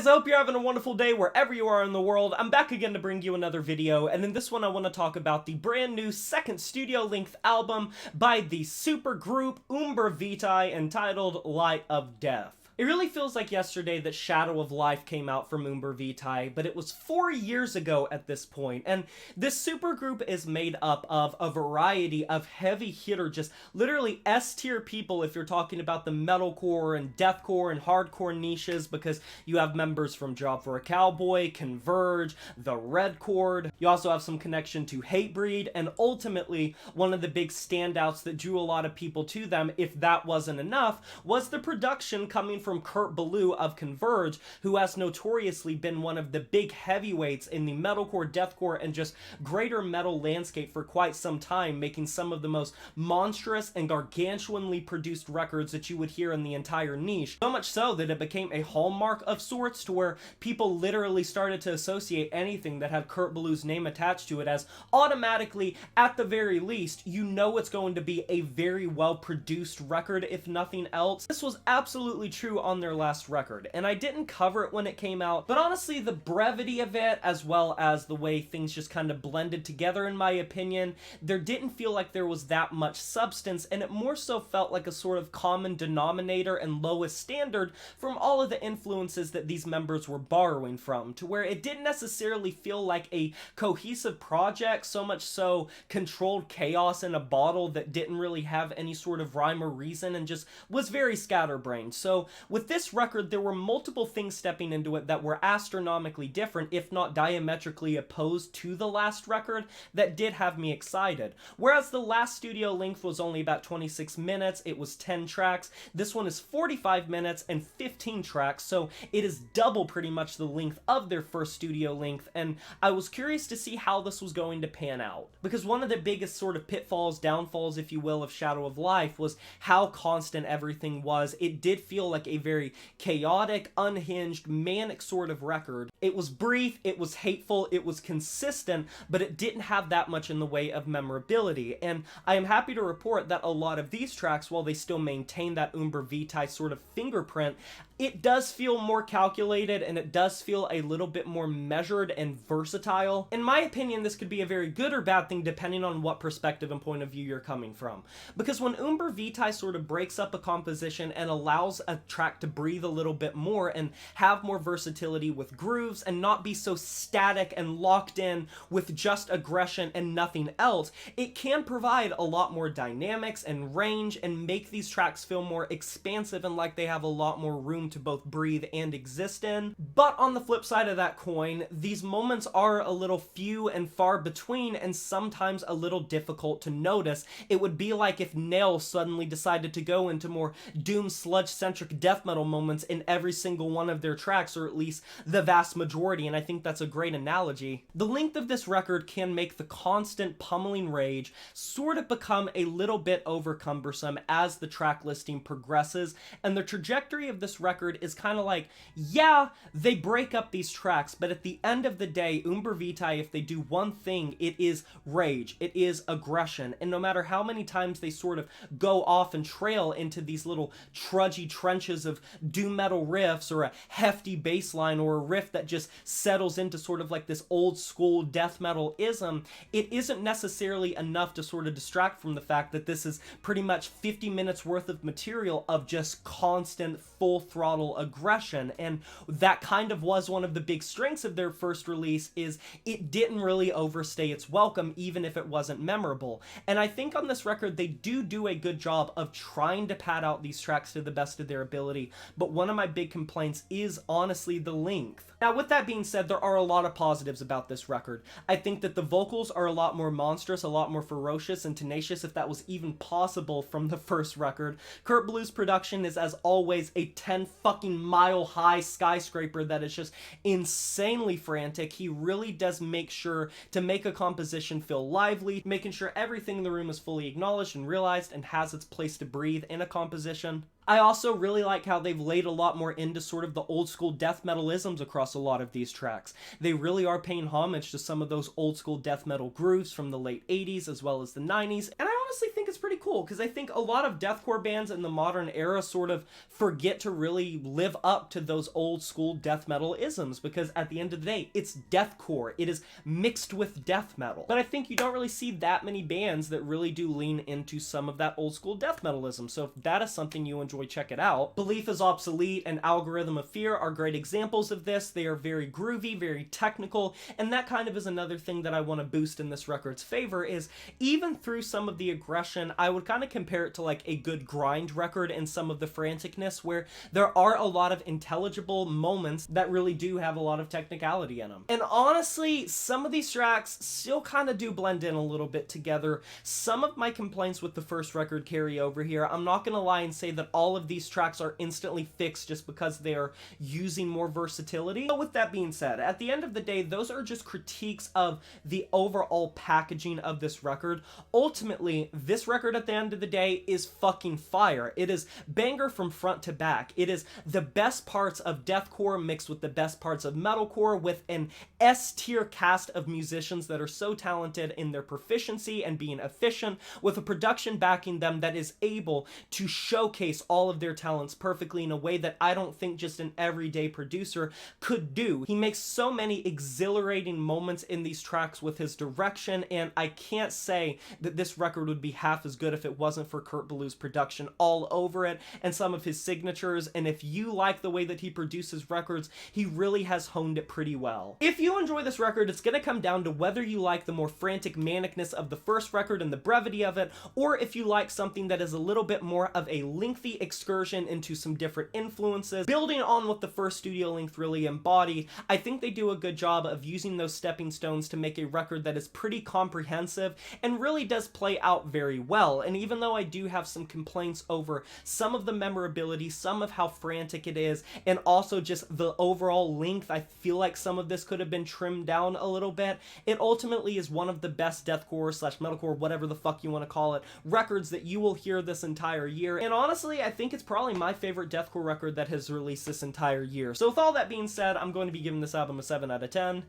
guys, I hope you're having a wonderful day wherever you are in the world. I'm back again to bring you another video, and in this one I want to talk about the brand new second studio-length album by the supergroup Umbra Vitae entitled Light of Death. It really feels like yesterday that Shadow of Life came out from Umbra Vitae, but it was 4 years ago at this point, and this supergroup is made up of a variety of heavy hitter, just literally S-tier people if you're talking about the metalcore and deathcore and hardcore niches, because you have members from Job for a Cowboy, Converge, The Red Chord. You also have some connection to Hatebreed, and ultimately one of the big standouts that drew a lot of people to them, if that wasn't enough, was the production coming from Kurt Ballou of Converge, who has notoriously been one of the big heavyweights in the metalcore, deathcore, and just greater metal landscape for quite some time, making some of the most monstrous and gargantuanly produced records that you would hear in the entire niche. So much so that it became a hallmark of sorts, to where people literally started to associate anything that had Kurt Ballou's name attached to it as automatically, at the very least, you know it's going to be a very well produced record, if nothing else. This was absolutely true on their last record, and I didn't cover it when it came out, but honestly the brevity of it, as well as the way things just kind of blended together, in my opinion, there didn't feel like there was that much substance, and it more so felt like a sort of common denominator and lowest standard from all of the influences that these members were borrowing from, to where it didn't necessarily feel like a cohesive project, so much so controlled chaos in a bottle that didn't really have any sort of rhyme or reason and just was very scatterbrained. So with this record, there were multiple things stepping into it that were astronomically different, if not diametrically opposed to the last record, that did have me excited. Whereas the last studio length was only about 26 minutes, it was 10 tracks, this one is 45 minutes and 15 tracks, so it is double pretty much the length of their first studio length, and I was curious to see how this was going to pan out. Because one of the biggest sort of pitfalls, downfalls, if you will, of Shadow of Life was how constant everything was. It did feel like a very chaotic, unhinged, manic sort of record. It was brief, it was hateful, it was consistent, but it didn't have that much in the way of memorability, and I am happy to report that a lot of these tracks, while they still maintain that Umbra Vitae sort of fingerprint, it does feel more calculated, and it does feel a little bit more measured and versatile. In my opinion, this could be a very good or bad thing depending on what perspective and point of view you're coming from. Because when Umbra Vitae sort of breaks up a composition and allows a track to breathe a little bit more and have more versatility with grooves and not be so static and locked in with just aggression and nothing else, it can provide a lot more dynamics and range and make these tracks feel more expansive and like they have a lot more room to both breathe and exist in. But on the flip side of that coin, these moments are a little few and far between, and sometimes a little difficult to notice. It would be like if Nail suddenly decided to go into more doom sludge-centric death metal moments in every single one of their tracks, or at least the vast majority, and I think that's a great analogy. The length of this record can make the constant pummeling rage sort of become a little bit over cumbersome as the track listing progresses, and the trajectory of this record is kind of like, yeah, they break up these tracks, but at the end of the day, Umbra Vitae, if they do one thing, it is rage, it is aggression, and no matter how many times they sort of go off and trail into these little trudgy trenches of doom metal riffs, or a hefty bass line, or a riff that just settles into sort of like this old school death metal ism, it isn't necessarily enough to sort of distract from the fact that this is pretty much 50 minutes worth of material of just constant full throttle aggression. And that kind of was one of the big strengths of their first release, is it didn't really overstay its welcome, even if it wasn't memorable. And I think on this record they do a good job of trying to pad out these tracks to the best of their ability, but one of my big complaints is honestly the length. Now, with that being said, there are a lot of positives about this record. I think that the vocals are a lot more monstrous, a lot more ferocious and tenacious, if that was even possible from the first record. Kurt Ballou's production is, as always, a 10 fucking mile high skyscraper that is just insanely frantic. He really does make sure to make a composition feel lively, making sure everything in the room is fully acknowledged and realized and has its place to breathe in a composition. I also really like how they've laid a lot more into sort of the old school death metal isms across a lot of these tracks. They really are paying homage to some of those old school death metal grooves from the late 80s as well as the 90s, and I honestly think it's pretty cool, because I think a lot of deathcore bands in the modern era sort of forget to really live up to those old school death metal isms, because at the end of the day, it's deathcore. It is mixed with death metal. But I think you don't really see that many bands that really do lean into some of that old school death metalism, so if that is something you enjoy, check it out. Belief is Obsolete and Algorithm of Fear are great examples of this. They are very groovy, very technical, and that kind of is another thing that I want to boost in this record's favor, is even through some of the aggression, I would kind of compare it to like a good grind record and some of the franticness, where there are a lot of intelligible moments that really do have a lot of technicality in them. And honestly, some of these tracks still kind of do blend in a little bit together. Some of my complaints with the first record carry over here. I'm not gonna lie and say that all of these tracks are instantly fixed just because they're using more versatility. But with that being said, at the end of the day, those are just critiques of the overall packaging of this record. Ultimately, this record at the end of the day is fucking fire. It is banger from front to back. It is the best parts of deathcore mixed with the best parts of metalcore, with an S-tier cast of musicians that are so talented in their proficiency and being efficient, with a production backing them that is able to showcase all of their talents perfectly in a way that I don't think just an everyday producer could do. He makes so many exhilarating moments in these tracks with his direction, and I can't say that this record would be half as good if it wasn't for Kurt Ballou's production all over it and some of his signatures. And if you like the way that he produces records, he really has honed it pretty well. If you enjoy this record, it's gonna come down to whether you like the more frantic manicness of the first record and the brevity of it, or if you like something that is a little bit more of a lengthy excursion into some different influences, building on what the first studio length really embodied. I think they do a good job of using those stepping stones to make a record that is pretty comprehensive and really does play out very well. And even though I do have some complaints over some of the memorability, some of how frantic it is, and also just the overall length, I feel like some of this could have been trimmed down a little bit, it ultimately is one of the best deathcore slash metalcore, whatever the fuck you want to call it, records that you will hear this entire year. And honestly, I think it's probably my favorite deathcore record that has released this entire year. So with all that being said, I'm going to be giving this album a 7 out of 10.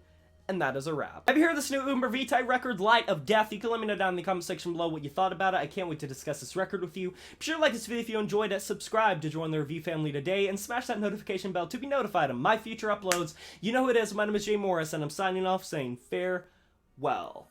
And that is a wrap. If you heard this new Umbra Vitae record, Light of Death, you can let me know down in the comment section below what you thought about it. I can't wait to discuss this record with you. Be sure to like this video if you enjoyed it, subscribe to join the review family today, and smash that notification bell to be notified of my future uploads. You know who it is, my name is Jay Morris, and I'm signing off saying farewell.